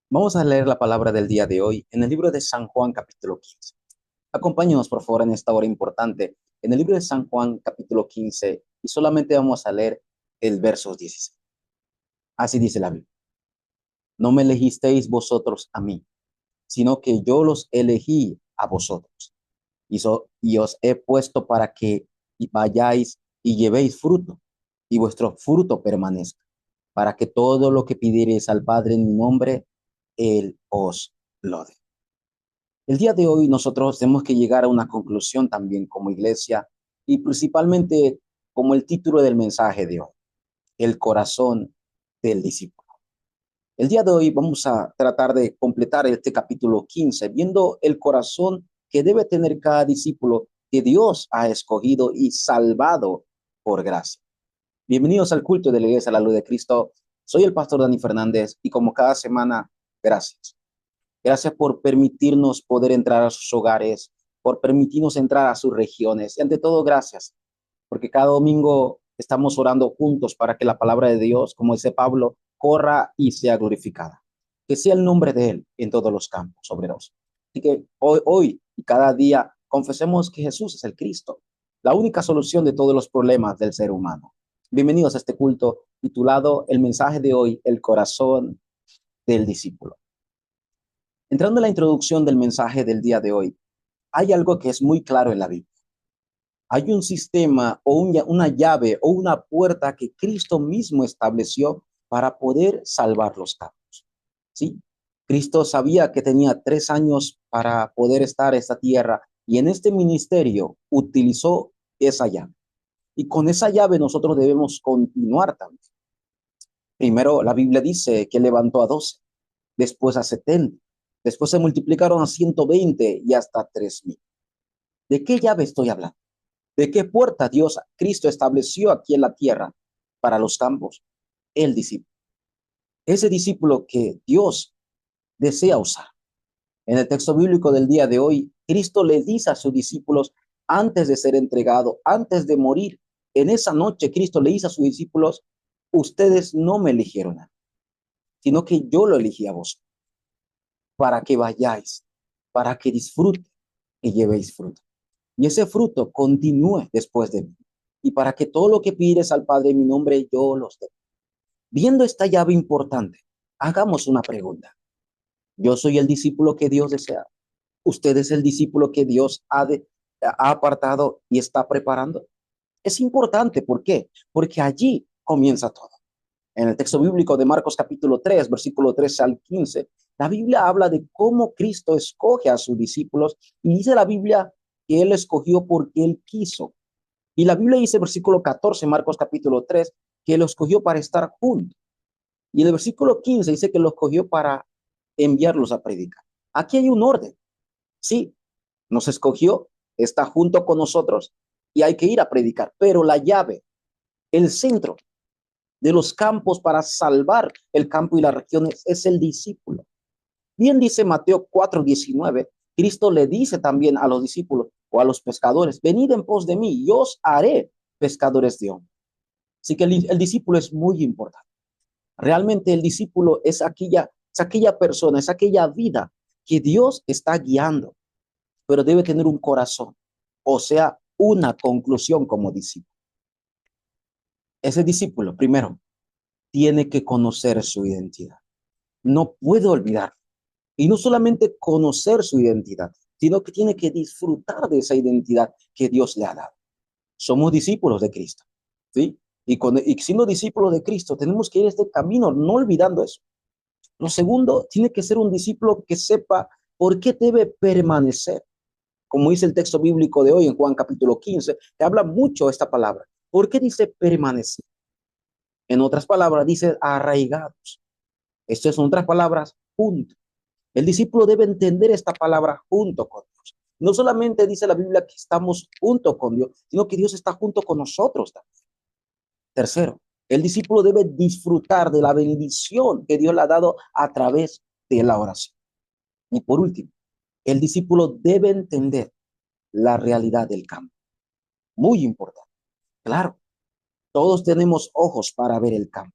Vamos a leer la palabra del día de hoy en el libro de San Juan, capítulo 15. Acompáñenos, por favor, en esta hora importante, en el libro de San Juan, capítulo 15, y solamente vamos a leer el verso 16. Así dice la Biblia. No me elegisteis vosotros a mí, sino que yo los elegí a vosotros. Y os he puesto para que vayáis y llevéis fruto, y vuestro fruto permanezca, para que todo lo que pidiereis al Padre en mi nombre, Él os lo dé. El día de hoy nosotros tenemos que llegar a una conclusión también como iglesia y principalmente como el título del mensaje de hoy, el corazón del discípulo. El día de hoy vamos a tratar de completar este capítulo 15 viendo el corazón que debe tener cada discípulo que Dios ha escogido y salvado por gracia. Bienvenidos al culto de la Iglesia La Luz de Cristo. Soy el pastor Dani Fernández y como cada semana, gracias. Gracias por permitirnos poder entrar a sus hogares, por permitirnos entrar a sus regiones. Y ante todo, gracias, porque cada domingo estamos orando juntos para que la palabra de Dios, como dice Pablo, corra y sea glorificada. Que sea el nombre de Él en todos los campos obreros. Así que hoy y cada día confesemos que Jesús es el Cristo, la única solución de todos los problemas del ser humano. Bienvenidos a este culto titulado El mensaje de hoy, el corazón del discípulo. Entrando en la introducción del mensaje del día de hoy, hay algo que es muy claro en la Biblia. Hay un sistema o una llave o una puerta que Cristo mismo estableció para poder salvar los campos. ¿Sí? Cristo sabía que tenía 3 años para poder estar en esta tierra y en este ministerio utilizó esa llave. Y con esa llave nosotros debemos continuar también. Primero, la Biblia dice que levantó a 12, después a 70, después se multiplicaron a 120 y hasta 3000. ¿De qué llave estoy hablando? ¿De qué puerta Dios, Cristo estableció aquí en la tierra para los campos? El discípulo. Ese discípulo que Dios desea usar. En el texto bíblico del día de hoy, Cristo le dice a sus discípulos antes de ser entregado, antes de morir, en esa noche Cristo le dice a sus discípulos, ustedes no me eligieron a mí, sino que yo lo elegí a vos para que vayáis, para que disfruten y llevéis fruto. Y ese fruto continúe después de mí. Y para que todo lo que pides al Padre en mi nombre, yo los dé. Viendo esta llave importante, hagamos una pregunta. Yo soy el discípulo que Dios desea. ¿Usted es el discípulo que Dios ha apartado y está preparando? Es importante. ¿Por qué? Porque allí comienza todo. En el texto bíblico de Marcos capítulo 3, versículo 13 al 15, la Biblia habla de cómo Cristo escoge a sus discípulos y dice la Biblia que Él escogió porque Él quiso. Y la Biblia dice, versículo 14, Marcos capítulo 3, que lo escogió para estar juntos. Y el versículo 15 dice que lo escogió para enviarlos a predicar. Aquí hay un orden. Sí, nos escogió, está junto con nosotros y hay que ir a predicar. Pero la llave, el centro de los campos para salvar el campo y las regiones es el discípulo. Bien dice Mateo 4:19, Cristo le dice también a los discípulos o a los pescadores, venid en pos de mí, yo os haré pescadores de hombres. Así que el discípulo es muy importante. Realmente el discípulo es aquella persona, es aquella vida que Dios está guiando, pero debe tener un corazón, o sea, una conclusión como discípulo. Ese discípulo, primero, tiene que conocer su identidad. No puede olvidar. Y no solamente conocer su identidad, sino que tiene que disfrutar de esa identidad que Dios le ha dado. Somos discípulos de Cristo, ¿sí? Y siendo discípulos de Cristo, tenemos que ir este camino, no olvidando eso. Lo segundo, tiene que ser un discípulo que sepa por qué debe permanecer. Como dice el texto bíblico de hoy en Juan capítulo 15, que habla mucho esta palabra. ¿Por qué dice permanecer? En otras palabras, dice arraigados. Estas son otras palabras, junto. El discípulo debe entender esta palabra junto con Dios. No solamente dice la Biblia que estamos junto con Dios, sino que Dios está junto con nosotros también. Tercero, el discípulo debe disfrutar de la bendición que Dios le ha dado a través de la oración. Y por último, el discípulo debe entender la realidad del campo. Muy importante. Claro, todos tenemos ojos para ver el campo.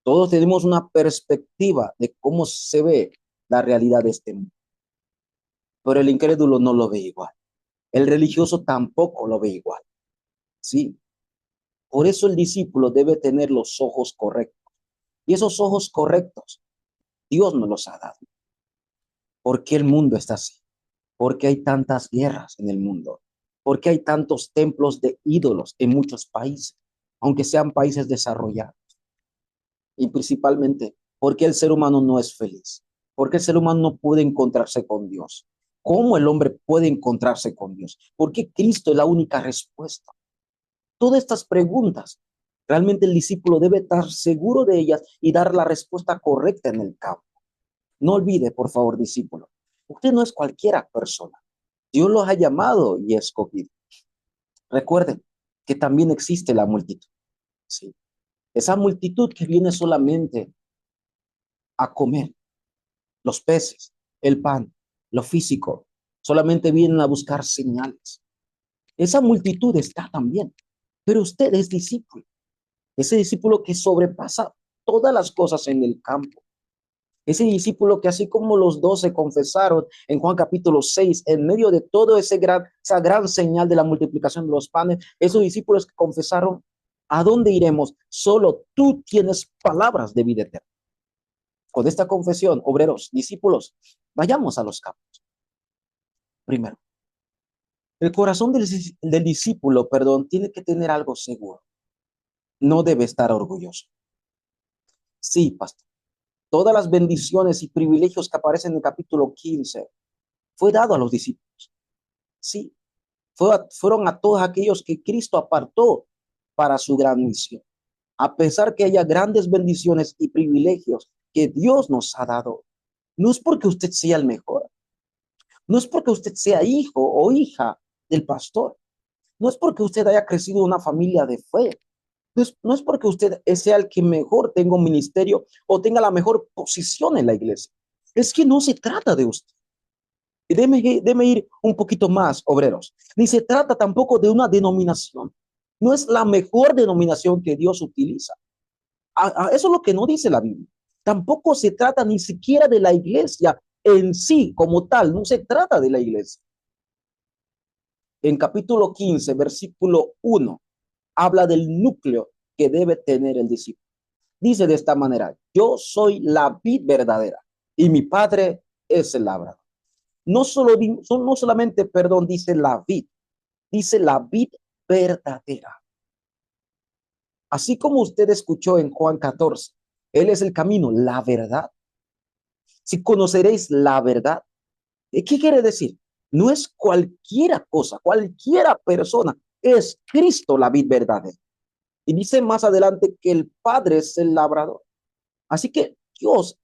Todos tenemos una perspectiva de cómo se ve, la realidad de este mundo. Pero el incrédulo no lo ve igual. El religioso tampoco lo ve igual. Sí. Por eso el discípulo debe tener los ojos correctos. Y esos ojos correctos, Dios nos los ha dado. ¿Por qué el mundo está así? ¿Por qué hay tantas guerras en el mundo? ¿Por qué hay tantos templos de ídolos en muchos países, aunque sean países desarrollados? Y principalmente, ¿por qué el ser humano no es feliz? ¿Por qué el ser humano no puede encontrarse con Dios? ¿Cómo el hombre puede encontrarse con Dios? ¿Por qué Cristo es la única respuesta? Todas estas preguntas, realmente el discípulo debe estar seguro de ellas y dar la respuesta correcta en el campo. No olvide, por favor, discípulo, usted no es cualquiera persona. Dios los ha llamado y escogido. Recuerden que también existe la multitud. ¿Sí? Esa multitud que viene solamente a comer los peces, el pan, lo físico, solamente vienen a buscar señales. Esa multitud está también, pero usted es discípulo, ese discípulo que sobrepasa todas las cosas en el campo. Ese discípulo que así como los 12 confesaron en Juan capítulo 6, en medio de todo esa gran señal de la multiplicación de los panes, esos discípulos que confesaron, ¿a dónde iremos? Solo tú tienes palabras de vida eterna. Con esta confesión, obreros, discípulos, vayamos a los campos. Primero, el corazón del discípulo, tiene que tener algo seguro. No debe estar orgulloso. Sí, pastor. Todas las bendiciones y privilegios que aparecen en el capítulo 15 fue dado a los discípulos. Sí, fueron a todos aquellos que Cristo apartó para su gran misión. A pesar que haya grandes bendiciones y privilegios que Dios nos ha dado, no es porque usted sea el mejor, no es porque usted sea hijo o hija del pastor, no es porque usted haya crecido en una familia de fe, no es porque usted sea el que mejor tenga un ministerio o tenga la mejor posición en la iglesia. Es que no se trata de usted. Y déme ir un poquito más, obreros. Ni se trata tampoco de una denominación. No es la mejor denominación que Dios utiliza. Eso es lo que no dice la Biblia. Tampoco se trata ni siquiera de la iglesia en sí como tal. No se trata de la iglesia. En capítulo 15, versículo 1, habla del núcleo que debe tener el discípulo. Dice de esta manera: yo soy la vid verdadera y mi padre es el labrador. No solamente, dice la vid verdadera. Así como usted escuchó en Juan 14, Él es el camino, la verdad. Si conoceréis la verdad, ¿qué quiere decir? No es cualquiera cosa, cualquiera persona, es Cristo la vid verdadera. Y dice más adelante que el Padre es el labrador. Así que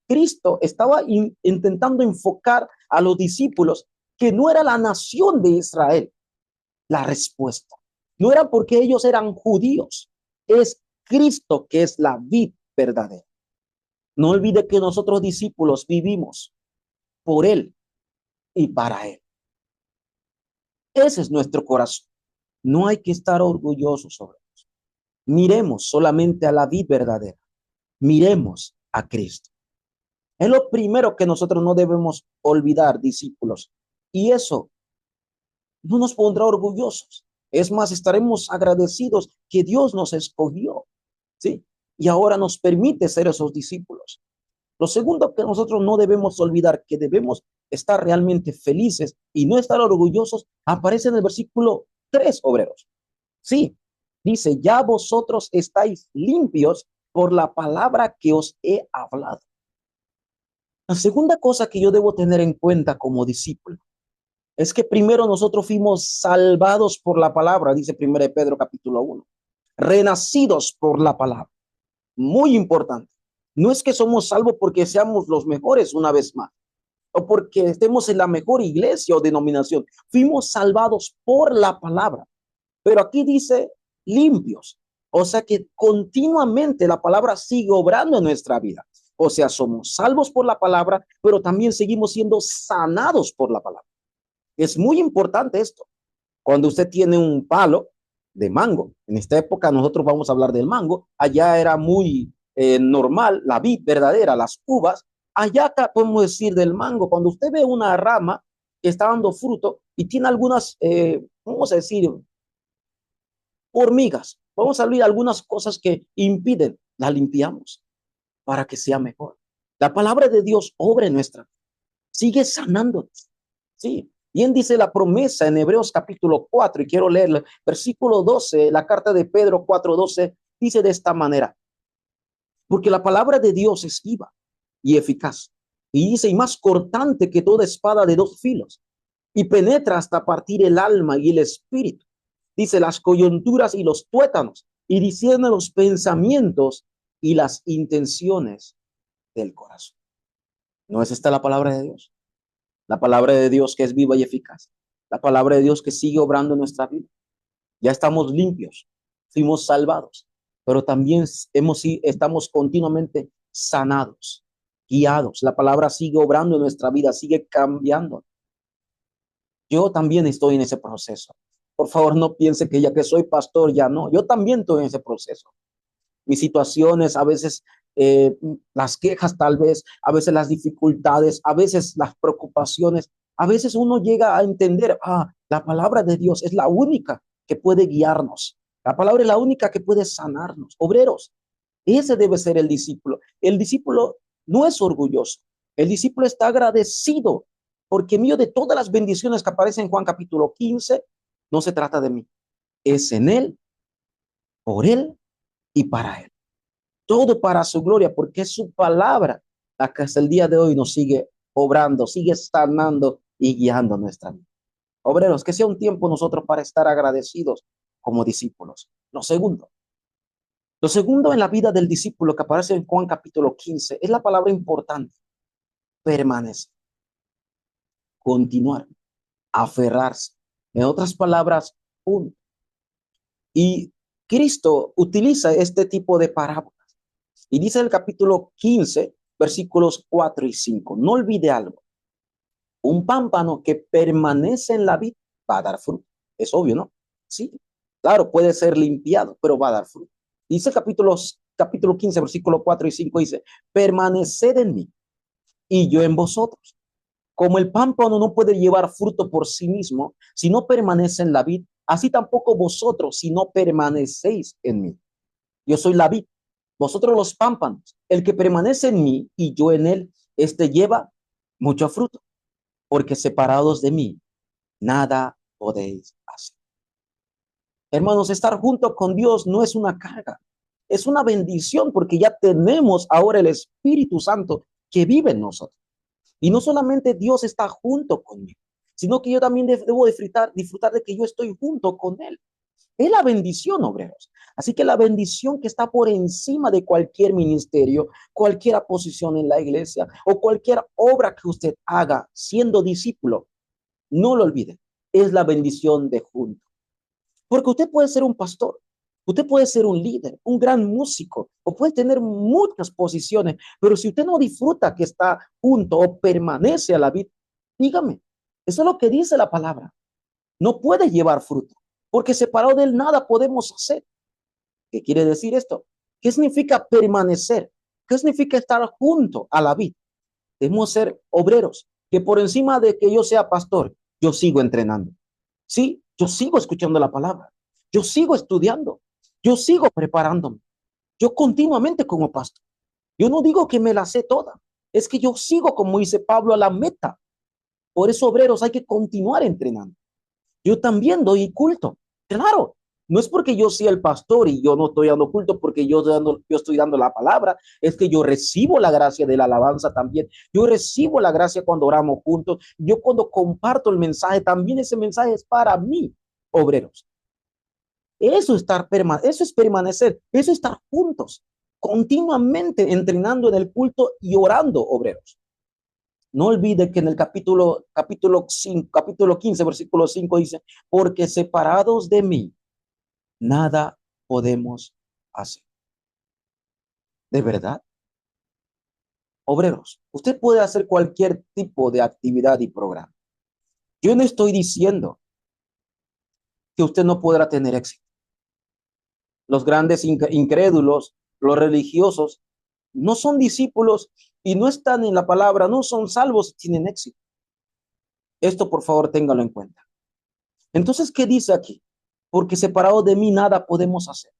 Cristo, estaba intentando enfocar a los discípulos que no era la nación de Israel la respuesta. No era porque ellos eran judíos, es Cristo que es la vid verdadera. No olvide que nosotros discípulos vivimos por Él y para Él. Ese es nuestro corazón. No hay que estar orgullosos sobre eso. Miremos solamente a la vid verdadera. Miremos a Cristo. Es lo primero que nosotros no debemos olvidar, discípulos. Y eso no nos pondrá orgullosos. Es más, estaremos agradecidos que Dios nos escogió, ¿sí? Y ahora nos permite ser esos discípulos. Lo segundo que nosotros no debemos olvidar, que debemos estar realmente felices y no estar orgullosos, aparece en el versículo 3, obreros. Sí, dice: ya vosotros estáis limpios por la palabra que os he hablado. La segunda cosa que yo debo tener en cuenta como discípulo es que primero nosotros fuimos salvados por la palabra, dice 1 Pedro capítulo 1, renacidos por la palabra. Muy importante. No es que somos salvos porque seamos los mejores una vez más, o porque estemos en la mejor iglesia o denominación. Fuimos salvados por la palabra. Pero aquí dice limpios. O sea que continuamente la palabra sigue obrando en nuestra vida. O sea, somos salvos por la palabra, pero también seguimos siendo sanados por la palabra. Es muy importante esto. Cuando usted tiene un palo de mango, en esta época nosotros vamos a hablar del mango, allá era muy normal, la vid verdadera, las uvas, Allá acá podemos decir del mango, cuando usted ve una rama que está dando fruto y tiene algunas, vamos a decir, hormigas, vamos a abrir algunas cosas que impiden, la limpiamos para que sea mejor. La palabra de Dios obra en nuestra vida, sigue sanándonos. Sí, bien dice la promesa en Hebreos capítulo 4, y quiero leerlo, versículo 12, la carta de Pedro 4:12, dice de esta manera, porque la palabra de Dios es viva y eficaz, y dice, y más cortante que toda espada de dos filos, y penetra hasta partir el alma y el espíritu, dice, las coyunturas y los tuétanos, y discierne los pensamientos y las intenciones del corazón. ¿No es esta la palabra de Dios? La palabra de Dios que es viva y eficaz. La palabra de Dios que sigue obrando en nuestra vida. Ya estamos limpios, fuimos salvados, pero también estamos continuamente sanados, guiados. La palabra sigue obrando en nuestra vida, sigue cambiando. Yo también estoy en ese proceso. Por favor, no piense que ya que soy pastor, ya no. Yo también estoy en ese proceso. Mis situaciones, a veces las quejas tal vez, a veces las dificultades, a veces las preocupaciones, a veces uno llega a entender, la palabra de Dios es la única que puede guiarnos. La palabra es la única que puede sanarnos. Obreros, ese debe ser el discípulo. El discípulo no es orgulloso. El discípulo está agradecido porque mío de todas las bendiciones que aparecen en Juan capítulo 15, no se trata de mí. Es en él, por él y para él. Todo para su gloria, porque es su palabra la que hasta el día de hoy nos sigue obrando, sigue sanando y guiando nuestra vida. Obreros, que sea un tiempo nosotros para estar agradecidos como discípulos. Lo segundo en la vida del discípulo que aparece en Juan capítulo 15 es la palabra importante, permanecer, continuar, aferrarse. En otras palabras, punto. Y Cristo utiliza este tipo de parábolas. Y dice el capítulo 15, versículos 4 y 5. No olvide algo. Un pámpano que permanece en la vid va a dar fruto. Es obvio, ¿no? Sí, claro, puede ser limpiado, pero va a dar fruto. Dice capítulo 15, versículo 4 y 5, dice, permaneced en mí y yo en vosotros. Como el pámpano no puede llevar fruto por sí mismo si no permanece en la vid, así tampoco vosotros si no permanecéis en mí. Yo soy la vid, vosotros los pámpanos. El que permanece en mí y yo en él, este lleva mucho fruto, porque separados de mí, nada podéis hacer. Hermanos, estar junto con Dios no es una carga, es una bendición porque ya tenemos ahora el Espíritu Santo que vive en nosotros. Y no solamente Dios está junto conmigo, sino que yo también debo disfrutar de que yo estoy junto con Él. Es la bendición, obreros. Así que la bendición que está por encima de cualquier ministerio, cualquier posición en la iglesia o cualquier obra que usted haga siendo discípulo, no lo olvide, es la bendición de junto. Porque usted puede ser un pastor, usted puede ser un líder, un gran músico, o puede tener muchas posiciones, pero si usted no disfruta que está junto o permanece a la vida, dígame, eso es lo que dice la palabra. No puede llevar fruto, porque separado de él nada podemos hacer. ¿Qué quiere decir esto? ¿Qué significa permanecer? ¿Qué significa estar junto a la vid? Debemos ser obreros, que por encima de que yo sea pastor, yo sigo entrenando. Sí, yo sigo escuchando la palabra. Yo sigo estudiando. Yo sigo preparándome. Yo continuamente como pastor. Yo no digo que me la sé toda. Es que yo sigo, como dice Pablo, a la meta. Por eso, obreros, hay que continuar entrenando. Yo también doy culto. Claro, no es porque yo sea el pastor y yo no estoy dando culto porque yo estoy dando la palabra, es que yo recibo la gracia de la alabanza también. Yo recibo la gracia cuando oramos juntos. Yo cuando comparto el mensaje, también ese mensaje es para mí, obreros. Eso es permanecer, eso es estar juntos, continuamente entrenando en el culto y orando, obreros. No olvide que en el capítulo 15, versículo 5 dice, porque separados de mí, nada podemos hacer. ¿De verdad? Obreros, usted puede hacer cualquier tipo de actividad y programa. Yo no estoy diciendo que usted no podrá tener éxito. Los grandes incrédulos, los religiosos, no son discípulos y no están en la palabra, no son salvos y tienen éxito. Esto por favor téngalo en cuenta. Entonces, ¿qué dice aquí? Porque separado de mí nada podemos hacer.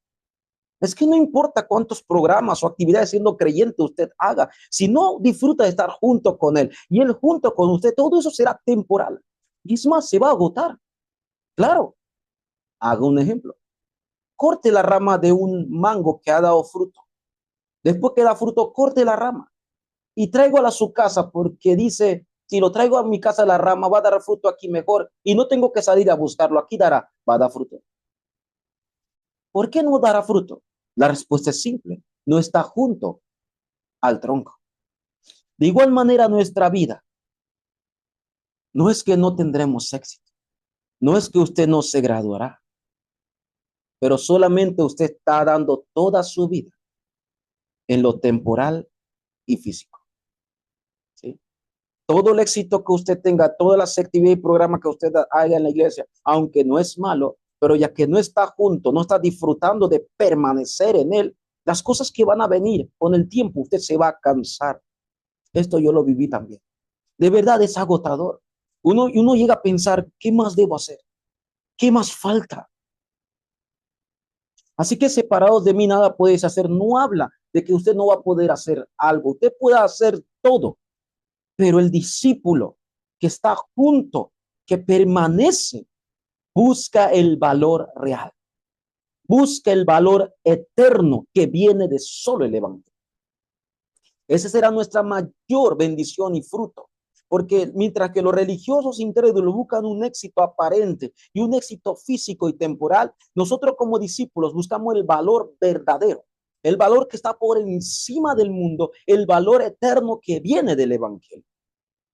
Es que no importa cuántos programas o actividades siendo creyente usted haga, si no disfruta de estar junto con él y él junto con usted, todo eso será temporal. Y es más, se va a agotar. Claro, haga un ejemplo. Corte la rama de un mango que ha dado fruto. Después que da fruto, corte la rama y tráigalo a su casa porque dice, si lo traigo a mi casa la rama va a dar fruto aquí mejor y no tengo que salir a buscarlo, aquí dará, va a dar fruto. ¿Por qué no dará fruto? La respuesta es simple, no está junto al tronco. De igual manera nuestra vida, no es que no tendremos éxito, no es que usted no se graduará, pero solamente usted está dando toda su vida en lo temporal y físico. ¿Sí? Todo el éxito que usted tenga, todas las actividades y programas que usted haga en la iglesia, aunque no es malo, pero ya que no está junto, no está disfrutando de permanecer en él, las cosas que van a venir con el tiempo, usted se va a cansar. Esto yo lo viví también. De verdad es agotador. Uno llega a pensar, ¿qué más debo hacer? ¿Qué más falta? Así que separados de mí nada puedes hacer. No habla de que usted no va a poder hacer algo. Usted puede hacer todo, pero el discípulo que está junto, que permanece, busca el valor real, busca el valor eterno que viene de solo el evangelio. Esa será nuestra mayor bendición y fruto. Porque mientras que los religiosos incrédulos buscan un éxito aparente y un éxito físico y temporal, nosotros como discípulos buscamos el valor verdadero, el valor que está por encima del mundo, el valor eterno que viene del evangelio.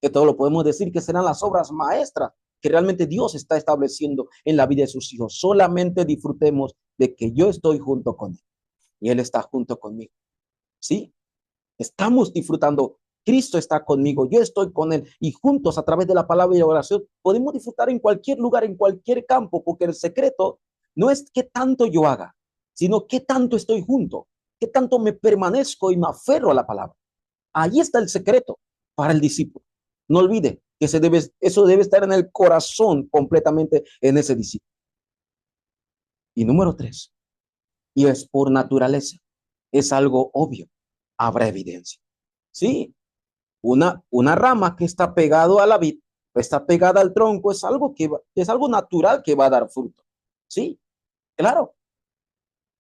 Esto lo podemos decir que serán las obras maestras que realmente Dios está estableciendo en la vida de sus hijos. Solamente disfrutemos de que yo estoy junto con Él y Él está junto conmigo. ¿Sí? Estamos disfrutando. Cristo está conmigo, yo estoy con Él y juntos a través de la palabra y la oración podemos disfrutar en cualquier lugar, en cualquier campo, porque el secreto no es qué tanto yo haga, sino qué tanto estoy junto, qué tanto me permanezco y me aferro a la palabra. Ahí está el secreto para el discípulo. No olvide que eso debe estar en el corazón completamente en ese discípulo. Y número 3, y es por naturaleza, es algo obvio, habrá evidencia. Sí, una rama que está pegado a la vid, está pegada al tronco, es algo natural que va a dar fruto. Sí, claro.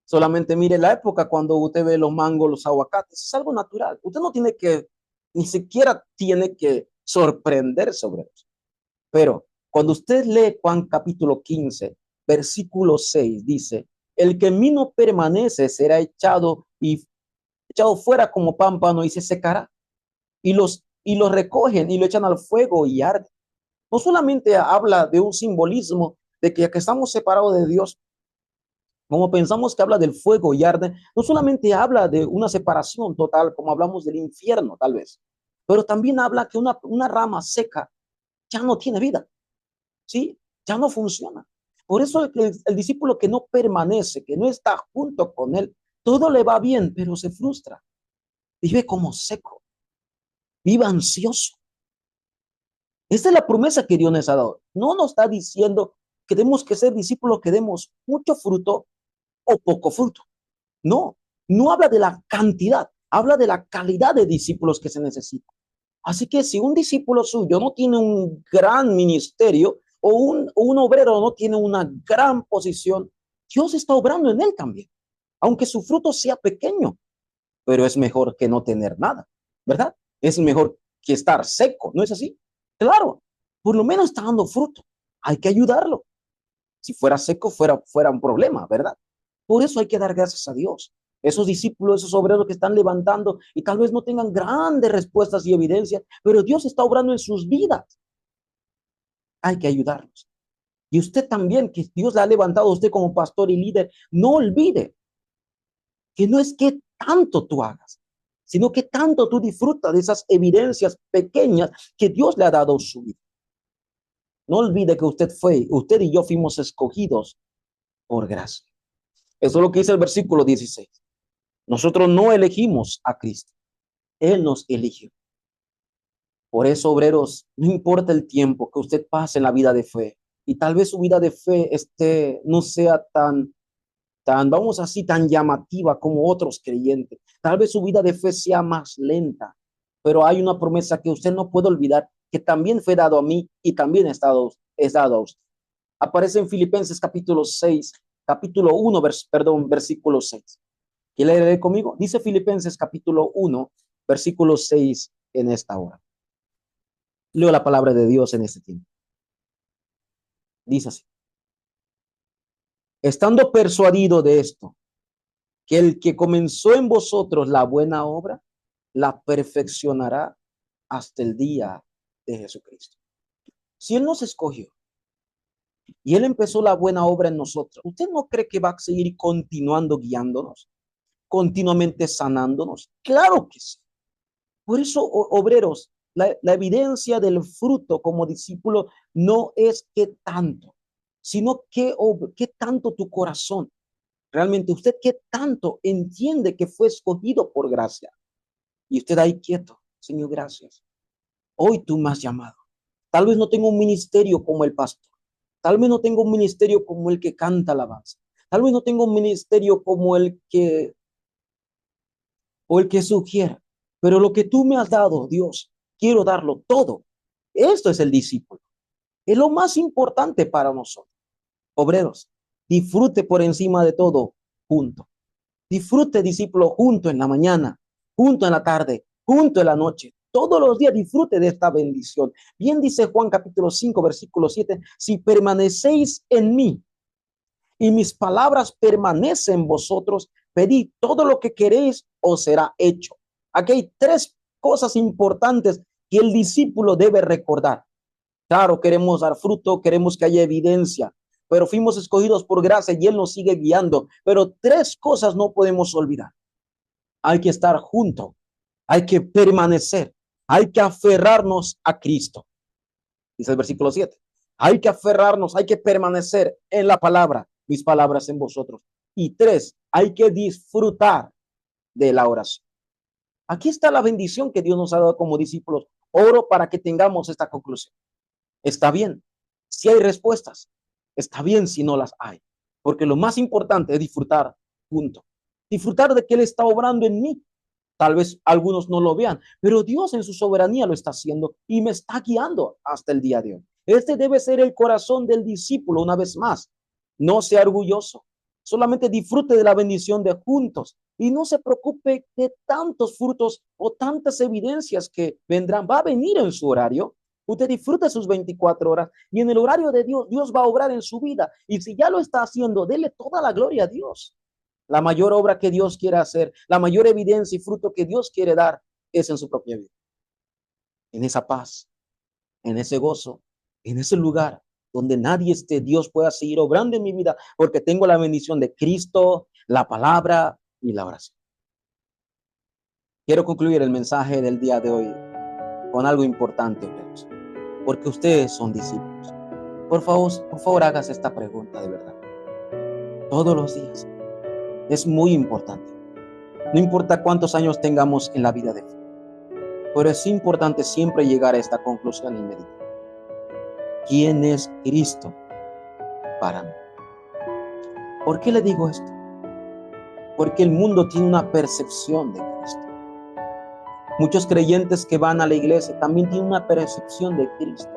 Solamente mire la época cuando usted ve los mangos, los aguacates, es algo natural. Usted no tiene que, ni siquiera tiene que sorprender sobre eso. Pero cuando usted lee Juan capítulo 15, versículo 6, dice, el que en mí no permanece será echado fuera como pámpano y se secará. Y los recogen y lo echan al fuego y arde. No solamente habla de un simbolismo de que ya que estamos separados de Dios, como pensamos que habla del fuego y arde, no solamente habla de una separación total, como hablamos del infierno tal vez, pero también habla que una rama seca ya no tiene vida, ¿sí? Ya no funciona. Por eso el discípulo que no permanece, que no está junto con él, todo le va bien, pero se frustra, vive como seco, vive ansioso. Esta es la promesa que Dios nos ha dado. No nos está diciendo que tenemos que ser discípulos que demos mucho fruto o poco fruto. No, no habla de la cantidad, habla de la calidad de discípulos que se necesita. Así que si un discípulo suyo no tiene un gran ministerio o un obrero no tiene una gran posición, Dios está obrando en él también, aunque su fruto sea pequeño, pero es mejor que no tener nada, ¿verdad? Es mejor que estar seco, ¿no es así? Claro, por lo menos está dando fruto, hay que ayudarlo. Si fuera seco, fuera un problema, ¿verdad? Por eso hay que dar gracias a Dios. Esos discípulos, esos obreros que están levantando y tal vez no tengan grandes respuestas y evidencias, pero Dios está obrando en sus vidas. Hay que ayudarlos. Y usted también, que Dios le ha levantado a usted como pastor y líder, no olvide que no es que tanto tú hagas, sino que tanto tú disfrutas de esas evidencias pequeñas que Dios le ha dado a su vida. No olvide que usted y yo fuimos escogidos por gracia. Eso es lo que dice el versículo 16. Nosotros no elegimos a Cristo. Él nos eligió. Por eso, obreros, no importa el tiempo que usted pase en la vida de fe, y tal vez su vida de fe no sea vamos así, tan llamativa como otros creyentes. Tal vez su vida de fe sea más lenta, pero hay una promesa que usted no puede olvidar, que también fue dado a mí y también es dado a usted. Aparece en Filipenses capítulo 6, capítulo 1, versículo 6. ¿Quiere leer conmigo? Dice Filipenses capítulo 1, versículo 6 en esta hora. Leo la palabra de Dios en este tiempo. Dice así: estando persuadido de esto, que el que comenzó en vosotros la buena obra, la perfeccionará hasta el día de Jesucristo. Si Él nos escogió y Él empezó la buena obra en nosotros, ¿usted no cree que va a seguir continuando guiándonos, continuamente sanándonos? Claro que sí. Por eso, obreros, la evidencia del fruto como discípulo no es qué tanto, sino qué tanto tu corazón. Realmente, usted qué tanto entiende que fue escogido por gracia. Y usted ahí quieto: Señor, gracias. Hoy tú me has llamado. Tal vez no tengo un ministerio como el pastor. Tal vez no tengo un ministerio como el que canta alabanza. Tal vez no tengo un ministerio como el que sugiera. Pero lo que tú me has dado, Dios, quiero darlo todo. Esto es el discípulo. Es lo más importante para nosotros. Obreros, disfrute por encima de todo junto. Disfrute, discípulo, junto en la mañana, junto en la tarde, junto en la noche. Todos los días disfrute de esta bendición. Bien dice Juan capítulo 5, versículo 7: si permanecéis en mí y mis palabras permanecen en vosotros, pedid todo lo que queréis, os será hecho. Aquí hay tres cosas importantes que el discípulo debe recordar. Claro, queremos dar fruto, queremos que haya evidencia, pero fuimos escogidos por gracia y Él nos sigue guiando. Pero tres cosas no podemos olvidar. Hay que estar junto, hay que permanecer, hay que aferrarnos a Cristo. Dice el versículo 7. Hay que aferrarnos, hay que permanecer en la palabra, mis palabras en vosotros. Y tres, hay que disfrutar de la oración. Aquí está la bendición que Dios nos ha dado como discípulos. Oro para que tengamos esta conclusión. Está bien si hay respuestas, está bien si no las hay, porque lo más importante es disfrutar junto, disfrutar de que Él está obrando en mí. Tal vez algunos no lo vean, pero Dios en su soberanía lo está haciendo y me está guiando hasta el día de hoy. Este debe ser el corazón del discípulo. Una vez más, no sea orgulloso, solamente disfrute de la bendición de juntos y no se preocupe de tantos frutos o tantas evidencias que vendrán. Va a venir en su horario. Usted disfruta sus 24 horas y en el horario de Dios, Dios va a obrar en su vida. Y si ya lo está haciendo, dele toda la gloria a Dios. La mayor obra que Dios quiere hacer, la mayor evidencia y fruto que Dios quiere dar es en su propia vida. En esa paz, en ese gozo, en ese lugar donde nadie esté, Dios pueda seguir obrando en mi vida porque tengo la bendición de Cristo, la palabra y la oración. Quiero concluir el mensaje del día de hoy con algo importante, obreros, porque ustedes son discípulos. Por favor, hagas esta pregunta de verdad. Todos los días. Es muy importante. No importa cuántos años tengamos en la vida de fe, pero es importante siempre llegar a esta conclusión y meditar. ¿Quién es Cristo para mí? ¿Por qué le digo esto? Porque el mundo tiene una percepción de Cristo. Muchos creyentes que van a la iglesia también tienen una percepción de Cristo.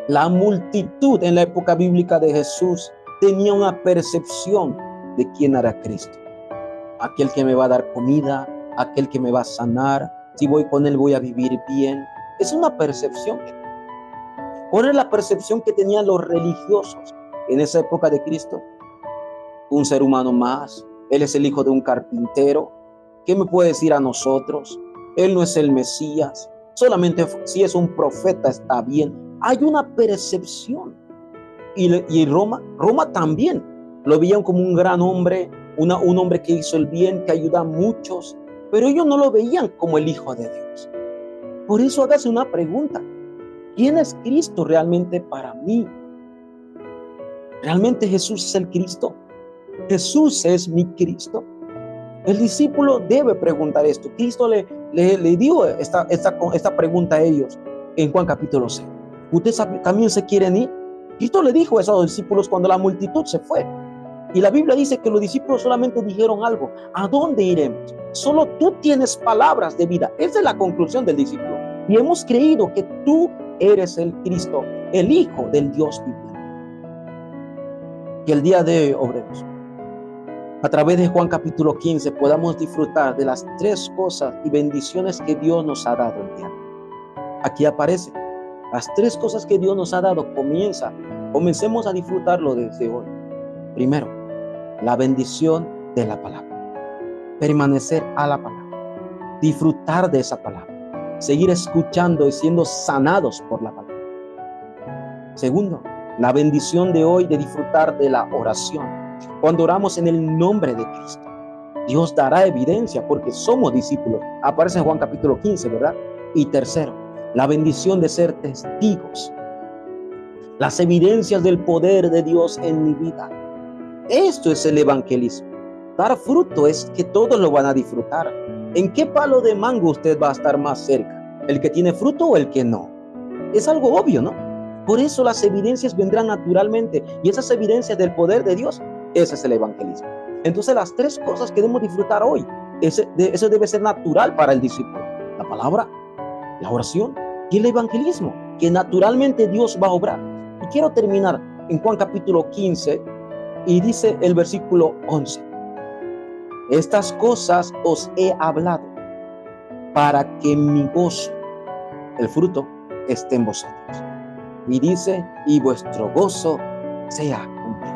La multitud en la época bíblica de Jesús tenía una percepción de quién era Cristo. Aquel que me va a dar comida, aquel que me va a sanar, si voy con él voy a vivir bien. Es una percepción. ¿Cuál es la percepción que tenían los religiosos en esa época de Cristo? Un ser humano más. Él es el hijo de un carpintero. ¿Qué me puede decir a nosotros? Él no es el Mesías. Solamente si es un profeta está bien. Hay una percepción. Y Roma también lo veían como un gran hombre, un hombre que hizo el bien, que ayuda a muchos, pero ellos no lo veían como el Hijo de Dios. Por eso hágase una pregunta: ¿quién es Cristo realmente para mí? ¿Realmente Jesús es el Cristo? ¿Jesús es mi Cristo? El discípulo debe preguntar esto. Cristo le dio esta pregunta a ellos en Juan capítulo 6. ¿Ustedes también se quieren ir? Cristo le dijo eso a los discípulos cuando la multitud se fue. Y la Biblia dice que los discípulos solamente dijeron algo: ¿a dónde iremos? Solo tú tienes palabras de vida. Esa es la conclusión del discípulo. Y hemos creído que tú eres el Cristo, el Hijo del Dios viviente. Que el día de hoy, obreros, a través de Juan capítulo 15, podamos disfrutar de las 3 cosas y bendiciones que Dios nos ha dado el día de hoy. Aquí aparecen las 3 cosas que Dios nos ha dado. Comencemos a disfrutarlo desde hoy. Primero, la bendición de la palabra. Permanecer a la palabra. Disfrutar de esa palabra. Seguir escuchando y siendo sanados por la palabra. Segundo, la bendición de hoy de disfrutar de la oración. Cuando oramos en el nombre de Cristo, Dios dará evidencia porque somos discípulos. Aparece en Juan capítulo 15, ¿verdad? Y tercero, la bendición de ser testigos. Las evidencias del poder de Dios en mi vida. Esto es el evangelismo. Dar fruto es que todos lo van a disfrutar. ¿En qué palo de mango usted va a estar más cerca? ¿El que tiene fruto o el que no? Es algo obvio, ¿no? Por eso las evidencias vendrán naturalmente. Y esas evidencias del poder de Dios, ese es el evangelismo. Entonces las 3 cosas que debemos disfrutar hoy, eso debe ser natural para el discípulo. La palabra, la oración y el evangelismo, que naturalmente Dios va a obrar. Y quiero terminar en Juan capítulo 15 y dice el versículo 11. Estas cosas os he hablado para que mi gozo, el fruto, esté en vosotros. Y dice, y vuestro gozo sea cumplido.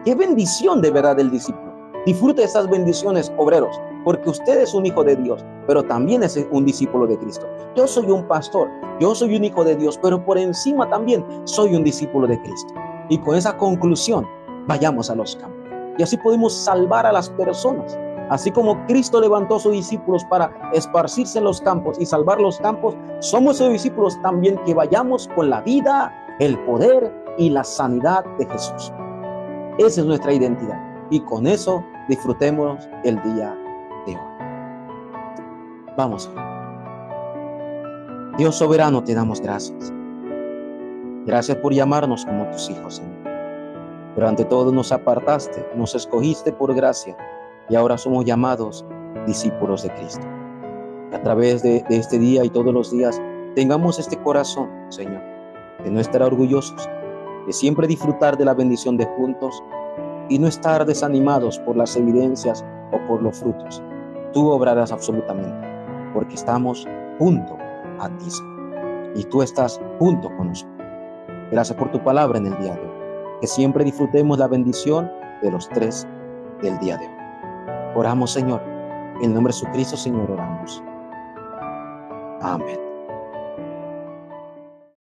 Qué bendición de verdad del discípulo. Disfrute esas bendiciones, obreros, porque usted es un hijo de Dios, pero también es un discípulo de Cristo. Yo soy un pastor, yo soy un hijo de Dios, pero por encima también soy un discípulo de Cristo. Y con esa conclusión, vayamos a los campos. Y así podemos salvar a las personas. Así como Cristo levantó a sus discípulos para esparcirse en los campos y salvar los campos, somos sus discípulos también que vayamos con la vida, el poder y la sanidad de Jesús. Esa es nuestra identidad. Y con eso disfrutemos el día de hoy. Vamos a ver. Dios soberano, te damos gracias. Gracias por llamarnos como tus hijos, Señor. Pero ante todo nos apartaste, nos escogiste por gracia y ahora somos llamados discípulos de Cristo. A través de este día y todos los días tengamos este corazón, Señor, de no estar orgullosos, de siempre disfrutar de la bendición de juntos y no estar desanimados por las evidencias o por los frutos. Tú obrarás absolutamente, porque estamos junto a ti, Señor, y tú estás junto con nosotros. Gracias por tu palabra en el día de hoy. Que siempre disfrutemos la bendición de los 3 del día de hoy. Oramos, Señor. En el nombre de Jesucristo, Señor, oramos. Amén.